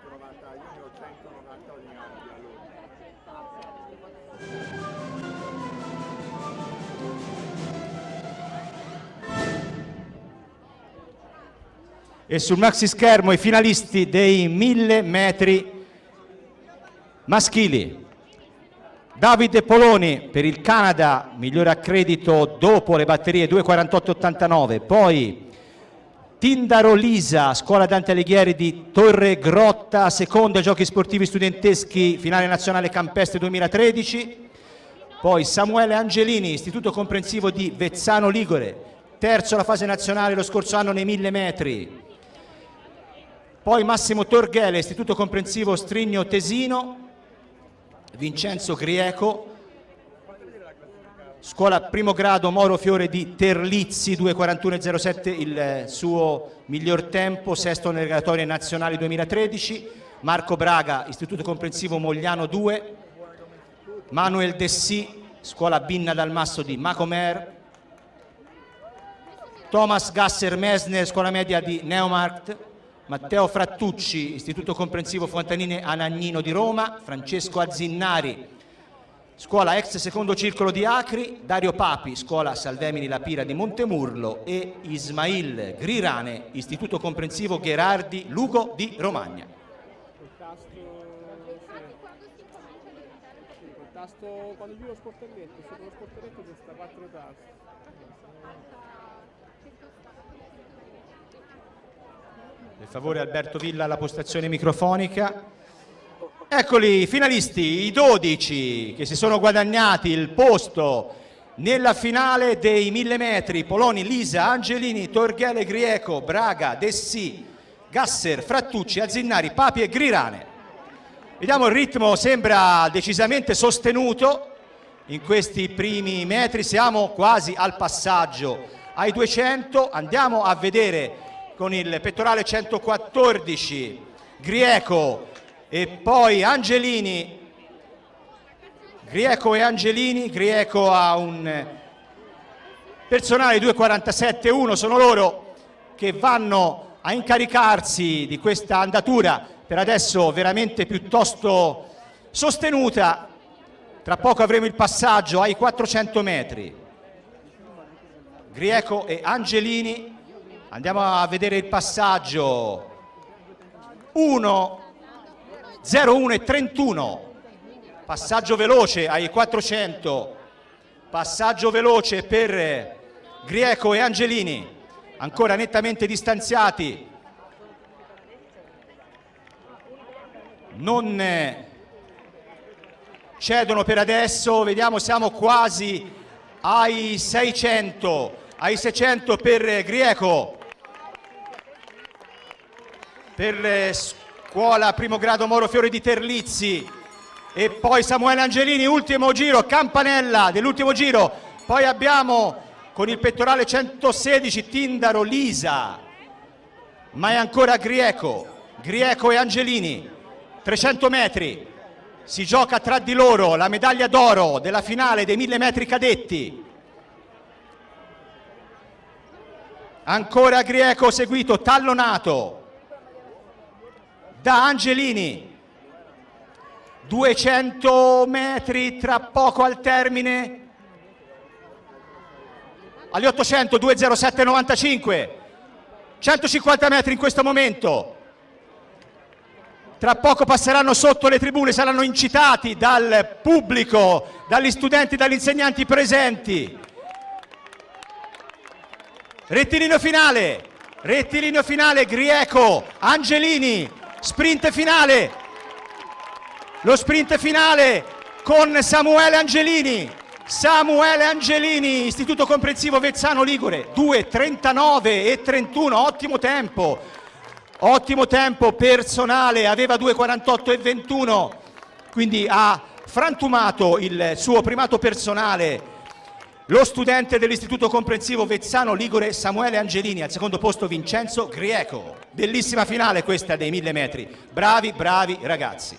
190, io ne ho 190 ogni anno di allora. E sul maxi schermo i finalisti dei 1000 metri maschili. Davide Poloni per il Canada, migliore accredito dopo le batterie 2:48,89. Poi Tindaro Lisa, Scuola Dante Alighieri di Torre Grotta, secondo ai Giochi Sportivi Studenteschi, finale nazionale campestre 2013. Poi Samuele Angelini, Istituto Comprensivo di Vezzano Ligure, terzo alla fase nazionale lo scorso anno nei 1000 metri. Poi Massimo Torghele, Istituto Comprensivo Strigno Tesino. Vincenzo Grieco, Scuola primo grado Moro Fiore di Terlizzi, 2:41,07 il suo miglior tempo, sesto nelle graduatorie nazionali 2013. Marco Braga, Istituto Comprensivo Mogliano 2. Manuel Dessì, Scuola Binna Dalmasso di Macomer. Thomas Gasser Mesner, Scuola Media di Neumarkt. Matteo Frattucci, Istituto Comprensivo Fontanine Anagnino di Roma. Francesco Azzinnari, Scuola ex secondo circolo di Acri. Dario Papi, Scuola Salvemini La Pira di Montemurlo. E Ismail Grirane, Istituto Comprensivo Gherardi Lugo di Romagna. Col tasto, quando giro lo sportelletto, sopra lo sportelletto ci sta 4 tasti. Per favore Alberto Villa alla postazione microfonica. Eccoli i finalisti, i 12 che si sono guadagnati il posto nella finale dei 1000 metri. Poloni, Lisa, Angelini, Torghele, Grieco, Braga, Dessì, Gasser, Frattucci, Azzinnari, Papi e Grirane. Vediamo il ritmo, sembra decisamente sostenuto in questi primi metri, siamo quasi al passaggio ai 200, andiamo a vedere con il pettorale 114 Grieco e poi Angelini. Grieco e Angelini, Grieco ha un personale 2:47,1, sono loro che vanno a incaricarsi di questa andatura per adesso veramente piuttosto sostenuta. Tra poco avremo il passaggio ai 400 metri. Grieco e Angelini. Andiamo a vedere il passaggio. 1:01,31. Passaggio veloce ai 400. Passaggio veloce per Grieco e Angelini. Ancora nettamente distanziati. Non cedono per adesso. Vediamo, siamo quasi ai 600. Ai 600 per Grieco. Per Scuola primo grado Moro Fiore di Terlizzi e poi Samuele Angelini, ultimo giro, campanella dell'ultimo giro. Poi abbiamo con il pettorale 116 Tindaro Lisa, ma è ancora Grieco e Angelini. 300 metri, si gioca tra di loro la medaglia d'oro della finale dei 1000 metri cadetti. Ancora Grieco, seguito, tallonato da Angelini. 200 metri tra poco al termine. Agli 800, 2:07,95. 150 metri in questo momento. Tra poco passeranno sotto le tribune, saranno incitati dal pubblico, dagli studenti, dagli insegnanti presenti. Rettilineo finale, Grieco, Angelini, sprint finale, lo sprint finale con Samuele Angelini, Istituto Comprensivo Vezzano Ligure, 2:39,31, ottimo tempo personale, aveva 2:48,21, quindi ha frantumato il suo primato personale lo studente dell'Istituto Comprensivo Vezzano Ligure Samuele Angelini, al secondo posto Vincenzo Grieco. Bellissima finale questa dei 1000 metri, bravi ragazzi.